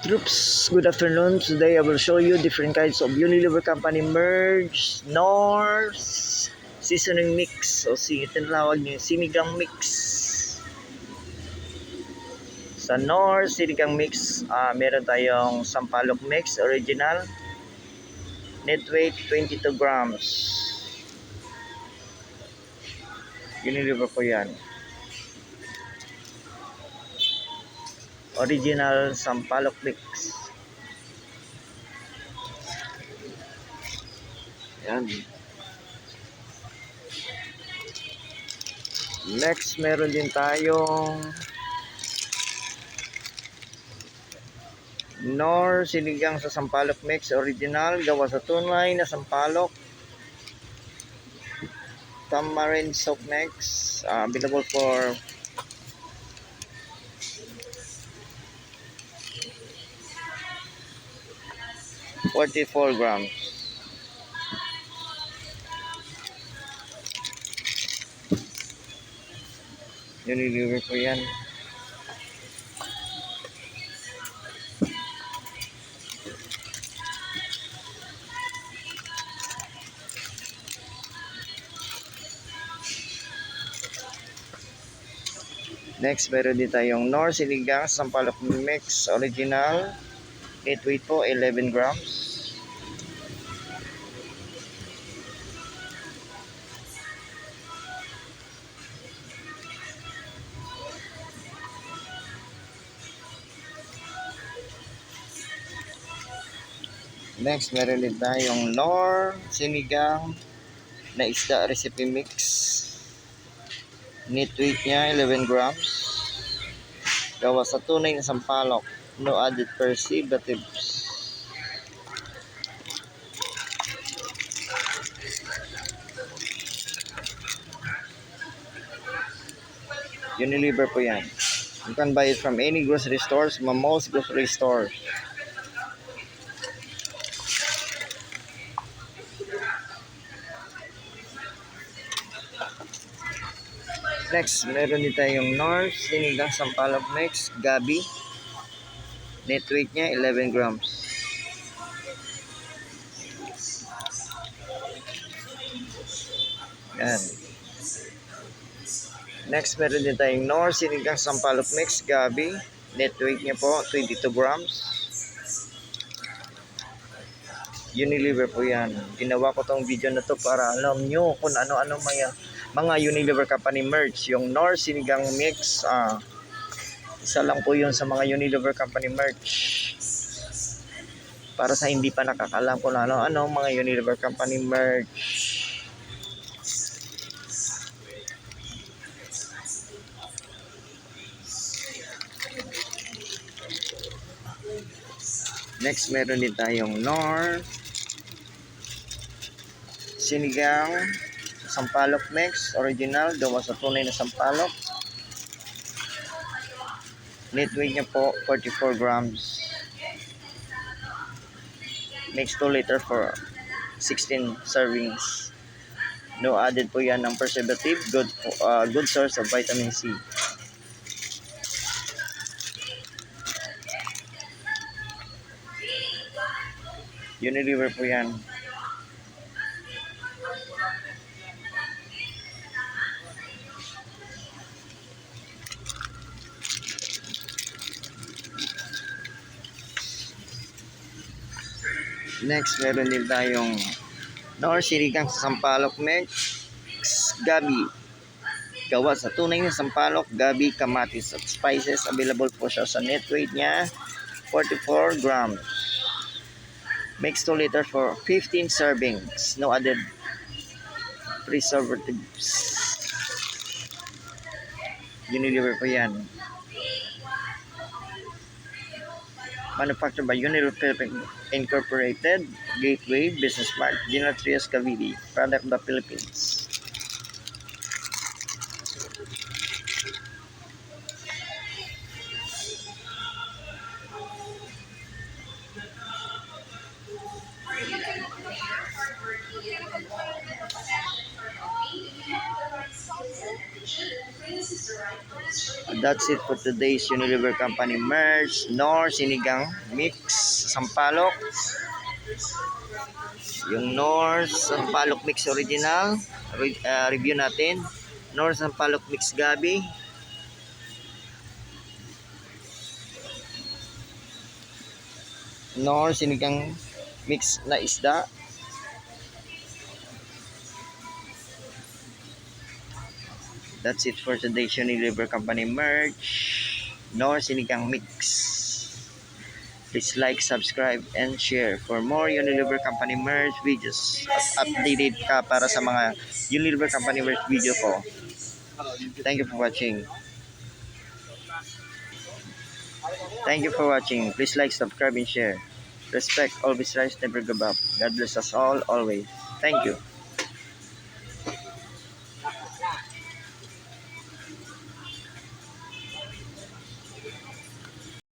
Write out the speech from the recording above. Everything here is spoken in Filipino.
Troops, good afternoon. Today I will show you different kinds of Unilever Company merge, Knorr, seasoning mix, o tinatawag niyo sinigang mix. Sa Knorr sinigang mix, meron tayong sampalok mix original, net weight 22 grams. Unilever po yan. Original sampalok mix. Yan. Next, meron din tayong Knorr sinigang sa sampalok mix original, gawa sa tunay na sampalok. Tamarind soap mix, available for $44 grams. Unilever po yan. Next, meron din tayong Knorr sinigang sa sampalok mix original. Net weight po 11 grams. Next, meron din tayong Knorr sinigang na isda recipe mix. Net weight niya 11 grams. Gawa sa tunay na sampalok. No added preservatives. Unilever po yan. You can buy it from any grocery stores, most grocery stores. Next, meron din tayong Knorr sinigang sampalok mix, gabi. Net weight niya 11 grams. Yan. Next, meron din tayong Knorr sinigang sampalok mix, gabi. Net weight niya po 22 grams. Unilever po yan. Ginawa ko tong video na to para alam nyo kung ano-ano mga Unilever Company merch. Yung Knorr sinigang mix, isa lang po yun sa mga Unilever Company merch. Para sa hindi pa nakakalam kung ano-ano mga Unilever Company merch. Next, meron din tayong Knorr sinigang sampalok mix original, gawa sa tunay na sampalok. Net weight niya po 44 grams. Makes 2 liter for 16 servings. No added po yan ng preservative. Good source of vitamin C. Unilever po yan. Next, meron din tayong Knorr sinigang sa sampalok mix, gabi. Gawa sa tunay na sampalok, gabi, kamatis at spices. Available po siya sa net weight niya 44 grams. Makes 2 liter for 15 servings. No added preservatives. Unilever po yan. Manufactured by Unilever Philippines Incorporated, Gateway, Business Park, General Trias, Cavite. Product of the Philippines. That's it for today's Unilever Company merch, Nor Sinigang Mix Sampalok. Yung Nor Sampalok Mix Original, review natin. Nor Sampalok Mix Gabi. Nor Sinigang Mix na isda. That's it for today's Unilever Company merch, Nor Sinigang Mix. Please like, subscribe, and share for more Unilever Company merch videos. At updated ka para sa mga Unilever Company merch video ko. Thank you for watching. Thank you for watching. Please like, subscribe, and share. Respect, always rise, never give up. God bless us all, always. Thank you.